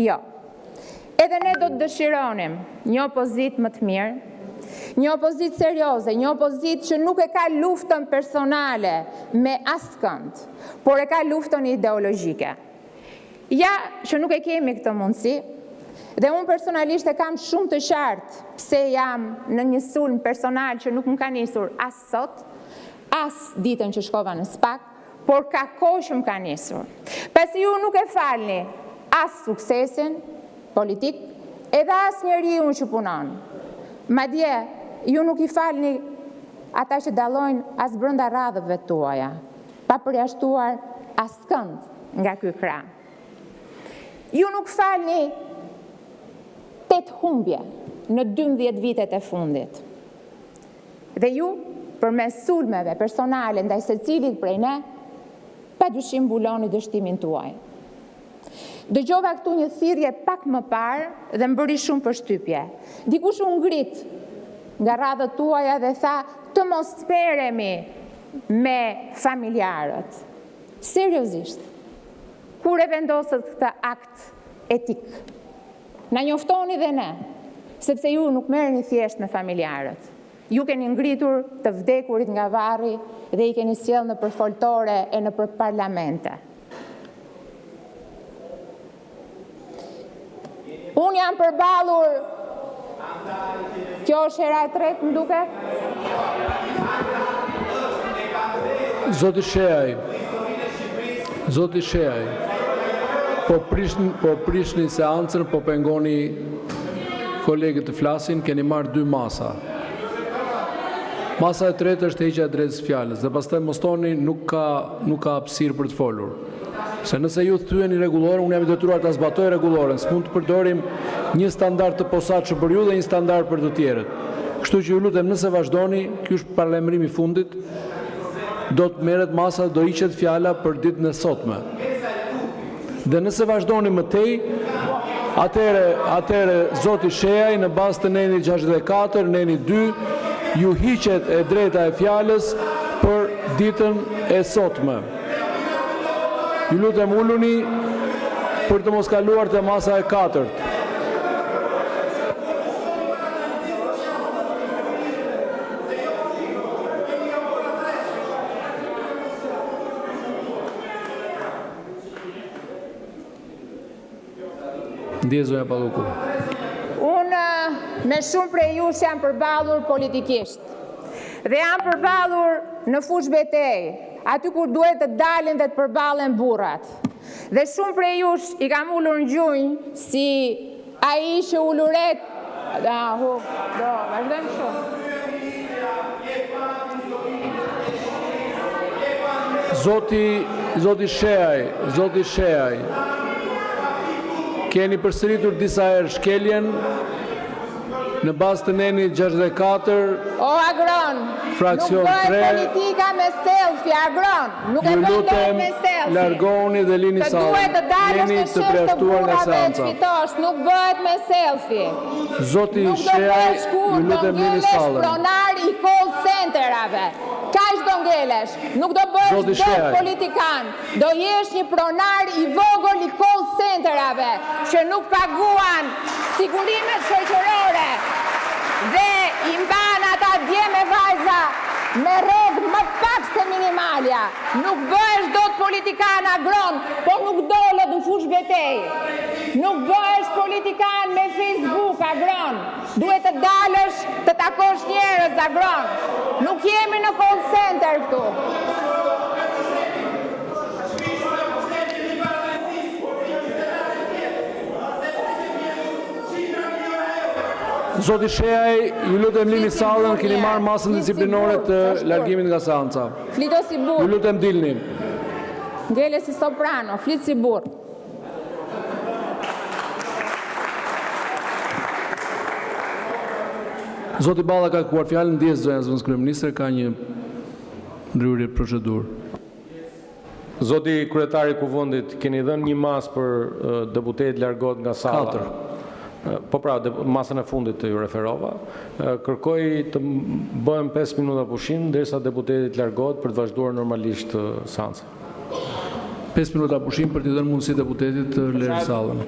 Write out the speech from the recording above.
Jo. Edhe ne do të dëshironim një opozitë më të mirë, një opozitë serioze, një opozitë që nuk e ka luftën personale me askënd, por e ka luftën ideologjike. Ja që nuk e kemi këtë mundësi, dhe unë personalisht e kam shumë të qartë pse jam në një sulm personal që nuk më ka nisur as sot, as ditën që shkova në SPAK, por ka kohë që më ka nisur. Pasi ju nuk e falni as suksesin politik, edhe as njeriu që punon. Madje, ju nuk i falni ata që dallojnë as brenda radhëve tuaja, pa përjashtuar askënd nga ky krah. Ju nuk falni 8 humbje në 12 vitet e fundit. Dhe ju, përmes sulmeve personale ndaj secilit prej ne, padyshim mbuloni dështimin tuaj. Dëgjova këtu një thirrje pak më parë dhe më bëri shumë përshtypje. Dikush u ngrit nga radhët tuaja dhe tha të mos speremi me familjarët. Seriozisht, kur e vendosët këtë akt etik? Na njoftoni dhe ne, sepse ju nuk merreni thjesht me familjarët. Ju keni ngritur të vdekurit nga varri dhe i keni sjellë në përfoltore e në për parlamente. Unë jam përballur, kjo është hera e tretë, më duket? Zoti Sheaj, po prishni seancën, po pengoni kolegët të flasin, keni marrë 2 masa. Masa e tretë është heqja e drejtës fjalës, dhe pastaj mos thoni nuk ka hapësirë për të folur. Se nëse ju thyeni rregullore, unë jam i detyruar ta zbatoj rregulloren, s'mund të përdorim një standard të posaçëm për ju dhe një standard për të tjerët. Kështu që ju lutem, nëse vazhdoni, ky është paralajmërimi i fundit, do të merret masa dhe do hiqet fjala për ditën e sotme. Dhe nëse vazhdoni më tej, atëherë zoti Sheaj në bazë të nenit 64, nenit 2, ju hiqet e drejta e fjalës për ditën e sotme. Ju lutem uluni për të mos kaluar te masa e 4. Ndjezoja Palluku. Unë me shumë prej jush jam përballur politikisht. Dhe jam përballur në fush betejë, aty kur duhet të dalin dhe të përballen burrat. Dhe shumë prej jush i kam ulur në gjunjë si ai që uluret. Vazhdojmë shumë. Zoti Sheaj, keni përsëritur disa herë shkeljen në bazë të nenit 64. O Agron, fraksion 3. Nuk bëhet politika me selfie, Agron. Nuk e bën dot me selfie. Largoni dhe lini sallën. Të duhet të dalësh të shësh të burrave e të fitosh, nuk bëhet me selfie. Zoti Sheaj, ju lutem lini sallën. Pronar i call centerave. Kaq do ngelesh, nuk do bësh dot politikan, do jesh një pronar i vogël i call centerave që nuk paguan sigurimet shoqërore dhe i mban ata dje me vajza me rrogë më pak se minimalja. Nuk bëhesh dot politikan, Agron, po nuk dolët në fush betejë. Nuk bëhesh politikan me Facebook, Agron. Duhet të dalësh të takosh njerëz, Agron. Nuk jemi në call center këtu. Zoti Sheaj, ju lutem lini sallën, keni marrë masën disiplinore të largimit nga seanca. Flito si burr. Ju lutem dilni. Ngele si soprano, flit si burr. Zoti Balla ka kërkuar fjalën, ndjes zonja zëvendës kryeministre, ka një ndryrje procedurë. Zoti kryetari i kuvendit, keni dhënë një masë për deputet largohet nga salla. 4. Po pra, masën e fundit të ju referova. Kërkoj të bëhem 5 minuta pushim, derisa deputetit largohet për të vazhduar normalisht seancën. 5 minuta pushim për t'i dhënë mundësi deputetit të lërë sallën.